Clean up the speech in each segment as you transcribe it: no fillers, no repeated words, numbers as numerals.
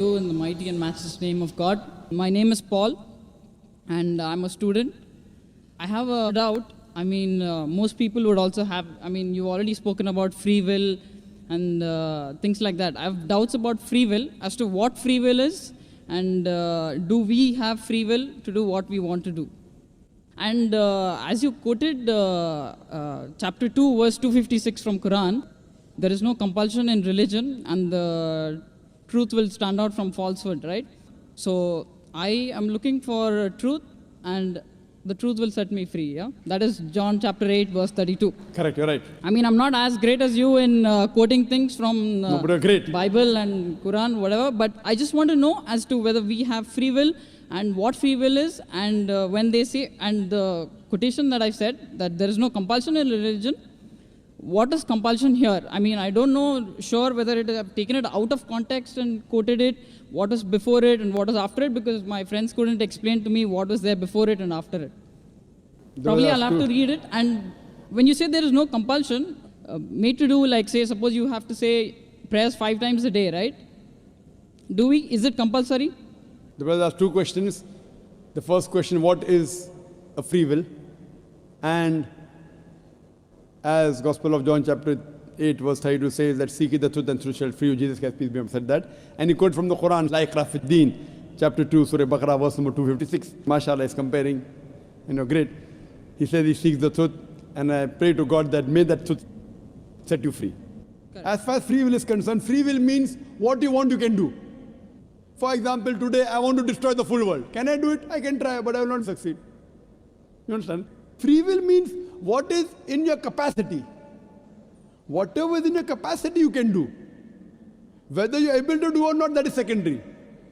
In the mighty and matchless name of God. My name is Paul, and I'm a student. I have a doubt. Most people would also have. You've already spoken about free will and things like that. I have doubts about free will as to what free will is, and do we have free will to do what we want to do? And as you quoted chapter 2, verse 256 from Quran, there is no compulsion in religion, and the truth will stand out from falsehood, right? So I am looking for truth, and the truth will set me free, yeah? That is John chapter 8, verse 32. Correct, you're right. I'm not as great as you in quoting things from No, but you're great. Bible and Quran, whatever, but I just want to know as to whether we have free will and what free will is, and when they say, and the quotation that I said, that there is no compulsion in religion, what is compulsion here? I don't know sure whether it have taken it out of context and quoted it, what is before it and what is after it, because my friends couldn't explain to me what was there before it and after it. Probably I'll have to read it. And when you say there is no compulsion, made to do, like say, suppose you have to say prayers 5 times a day, right? Is it compulsory? The brother asked 2 questions. The first question, what is a free will? And as Gospel of John chapter 8 verse 32 says that seek ye the truth and truth shall free you. Jesus Christ, peace be upon him, said that. And he quoted from the Quran, like Rafiddin, chapter 2, Surah Baqarah, verse number 256. MashaAllah is comparing, great. He says he seeks the truth, and I pray to God that may that truth set you free. Correct. As far as free will is concerned, free will means what you want you can do. For example, today I want to destroy the full world. Can I do it? I can try, but I will not succeed. You understand? Free will means what is in your capacity. Whatever is in your capacity, you can do. Whether you're able to do or not, that is secondary.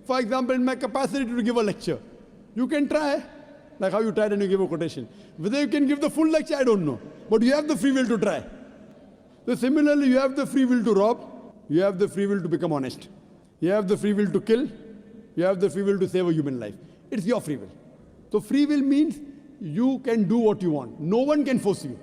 For example, in my capacity to give a lecture, you can try, like how you tried and you give a quotation. Whether you can give the full lecture, I don't know. But you have the free will to try. So similarly, you have the free will to rob, you have the free will to become honest. You have the free will to kill, you have the free will to save a human life. It's your free will. So free will means you can do what you want. No one can force you.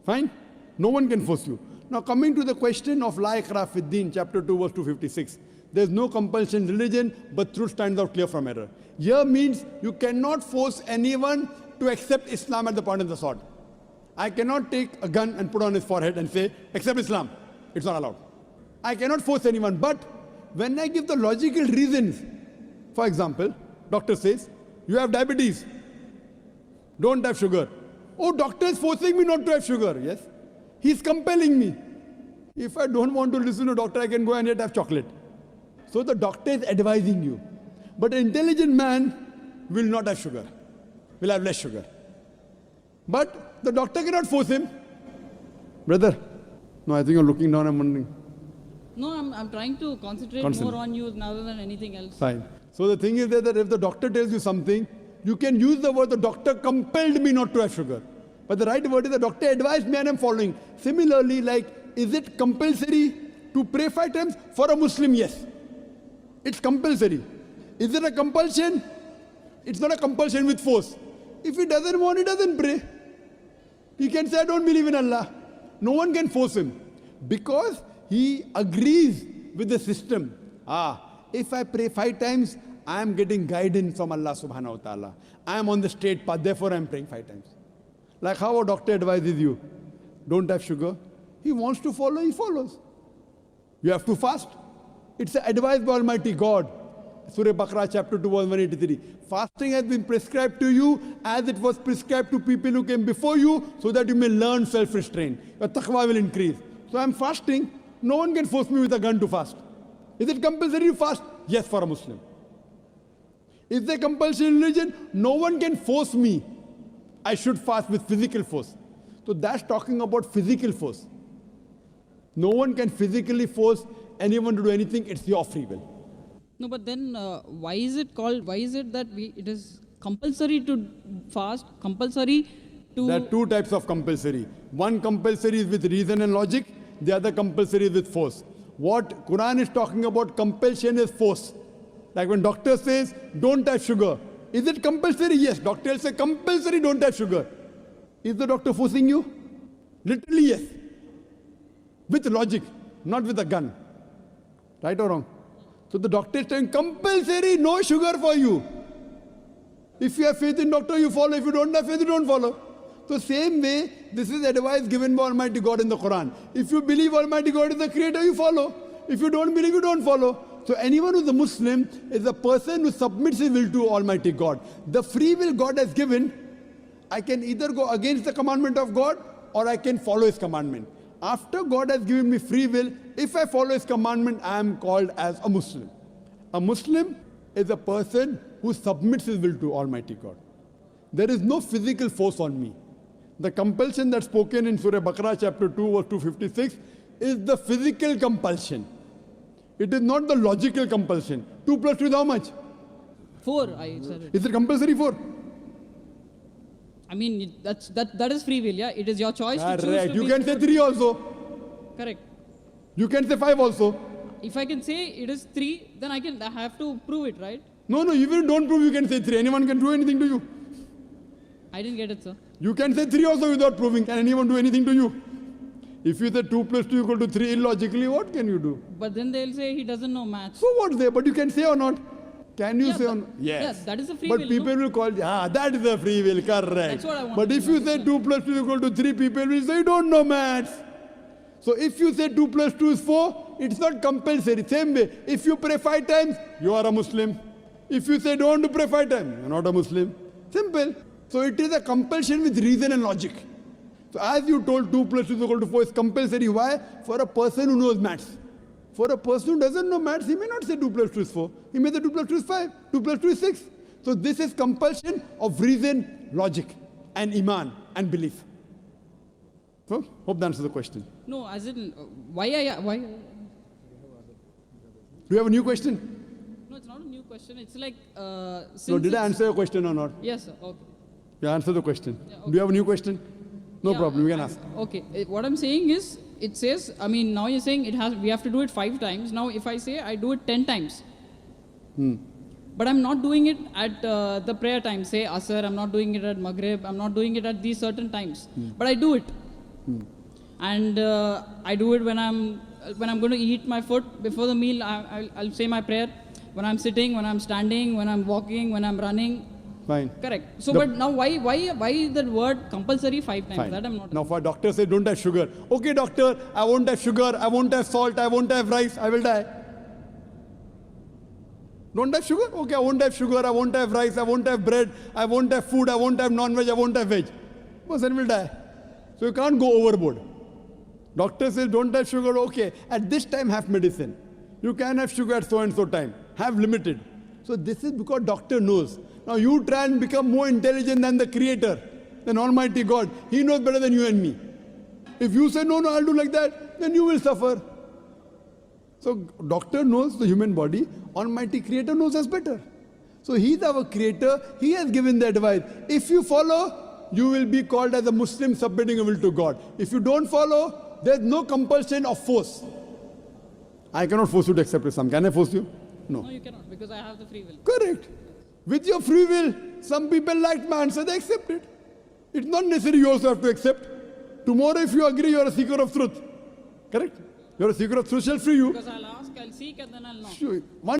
Fine? No one can force you. Now coming to the question of La Ikrah Fid Din, chapter 2, verse 256. There's no compulsion in religion, but truth stands out clear from error. Here means you cannot force anyone to accept Islam at the point of the sword. I cannot take a gun and put on his forehead and say, accept Islam. It's not allowed. I cannot force anyone, but when I give the logical reasons, for example, doctor says, you have diabetes. Don't have sugar. Oh, doctor is forcing me not to have sugar. Yes. He's compelling me. If I don't want to listen to doctor, I can go and yet have chocolate. So the doctor is advising you. But an intelligent man will not have sugar. Will have less sugar. But the doctor cannot force him. Brother, no, I think you're looking down, I'm wondering. No, I'm trying to concentrate more on you rather than anything else. Fine. So the thing is that if the doctor tells you something, you can use the word, the doctor compelled me not to have sugar. But the right word is the doctor advised me and I'm following. Similarly, like, is it compulsory to pray 5 times? For a Muslim, yes. It's compulsory. Is it a compulsion? It's not a compulsion with force. If he doesn't want, he doesn't pray. He can say, I don't believe in Allah. No one can force him. Because he agrees with the system. If I pray 5 times, I am getting guidance from Allah subhanahu wa ta'ala. I am on the straight path, therefore I am praying 5 times. Like how a doctor advises you, don't have sugar. He wants to follow, he follows. You have to fast. It's advised by Almighty God. Surah Baqarah chapter 2 verse 183. Fasting has been prescribed to you as it was prescribed to people who came before you, so that you may learn self-restraint. Your taqwa will increase. So I am fasting. No one can force me with a gun to fast. Is it compulsory to fast? Yes, for a Muslim. Is there compulsion in religion? No one can force me. I should fast with physical force. So that's talking about physical force. No one can physically force anyone to do anything. It's your free will. No, but then why is it that it is compulsory to fast, compulsory to... There are 2 types of compulsory. One compulsory is with reason and logic. The other compulsory is with force. What Quran is talking about, compulsion is force. Like when doctor says, don't have sugar. Is it compulsory? Yes. Doctor will say, compulsory, don't have sugar. Is the doctor forcing you? Literally, yes. With logic, not with a gun. Right or wrong? So the doctor is saying compulsory, no sugar for you. If you have faith in doctor, you follow. If you don't have faith, you don't follow. So same way, this is advice given by Almighty God in the Quran. If you believe Almighty God is the creator, you follow. If you don't believe, you don't follow. So anyone who's a Muslim is a person who submits his will to Almighty God. The free will God has given, I can either go against the commandment of God or I can follow his commandment. After God has given me free will, if I follow his commandment, I am called as a Muslim. A Muslim is a person who submits his will to Almighty God. There is no physical force on me. The compulsion that's spoken in Surah Baqarah chapter 2 verse 256 is the physical compulsion. It is not the logical compulsion. 2 plus 2 is how much? 4, I said it. Is it compulsory 4? I mean, that is free will, yeah? It is your choice to choose Correct. to You be- can say 3 also. Correct. You can say 5 also. If I can say it is 3, then I have to prove it, right? No, even you don't prove you can say 3. Anyone can do anything to you. I didn't get it, sir. You can say 3 also without proving. Can anyone do anything to you? If you say 2 plus 2 equal to 3 illogically, what can you do? But then they'll say he doesn't know maths. So what's there? But you can say or not? Can you Yeah, say but- or not? Yes. yes, that is a free but will, people no? will call, that is a free will, correct. That's what I want But to if you say 2 plus 2 equal to 3, people will say you don't know maths. So if you say 2 plus 2 is 4, it's not compulsory. Same way, if you pray 5 times, you are a Muslim. If you say don't pray 5 times, you're not a Muslim. Simple. So it is a compulsion with reason and logic. So as you told 2 plus 2 is equal to 4 is compulsory. Why? For a person who knows maths. For a person who doesn't know maths, he may not say 2 plus 2 is 4. He may say 2 plus 2 is 5. 2 plus 2 is 6. So this is compulsion of reason, logic, and iman and belief. So hope that answers the question. No, as in, why? Do you have a new question? No, it's not a new question. It's like, since No, did I it's- answer your question or not? Yes, sir. Okay. You answer the question. Yeah, Do you have a new question? No Yeah, problem, you can ask. Okay. What I'm saying is, it says, I mean, now you're saying we have to do it 5 times. Now, if I say I do it 10 times, but I'm not doing it at the prayer time, say Asr, I'm not doing it at Maghrib, I'm not doing it at these certain times, but I do it. And I do it when I'm going to eat my food before the meal. I'll say my prayer. When I'm sitting, when I'm standing, when I'm walking, when I'm running. Fine. Correct. So, The- but now why the word compulsory 5 times? Fine. That I'm not. Now for doctor say don't have sugar. Okay doctor, I won't have sugar, I won't have salt, I won't have rice, I will die. Don't have sugar? Okay, I won't have sugar, I won't have rice, I won't have bread, I won't have food, I won't have non-veg, I won't have veg. Person will die. So you can't go overboard. Doctor says don't have sugar, okay. At this time have medicine. You can have sugar at so and so time. Have limited. So this is because doctor knows. Now you try and become more intelligent than the creator, than Almighty God. He knows better than you and me. If you say no, I'll do like that, then you will suffer. So doctor knows the human body, Almighty Creator knows us better. So He's our Creator, He has given the advice. If you follow, you will be called as a Muslim submitting your will to God. If you don't follow, there's no compulsion of force. I cannot force you to accept Islam. Can I force you? No, No. you cannot because I have the free will. Correct. With your free will, some people liked my answer, they accept it. It's not necessary you also have to accept. Tomorrow if you agree, you're a seeker of truth. Correct? You're a seeker of truth, shall free you. Because I'll ask, I'll seek, and then I'll know. Sure.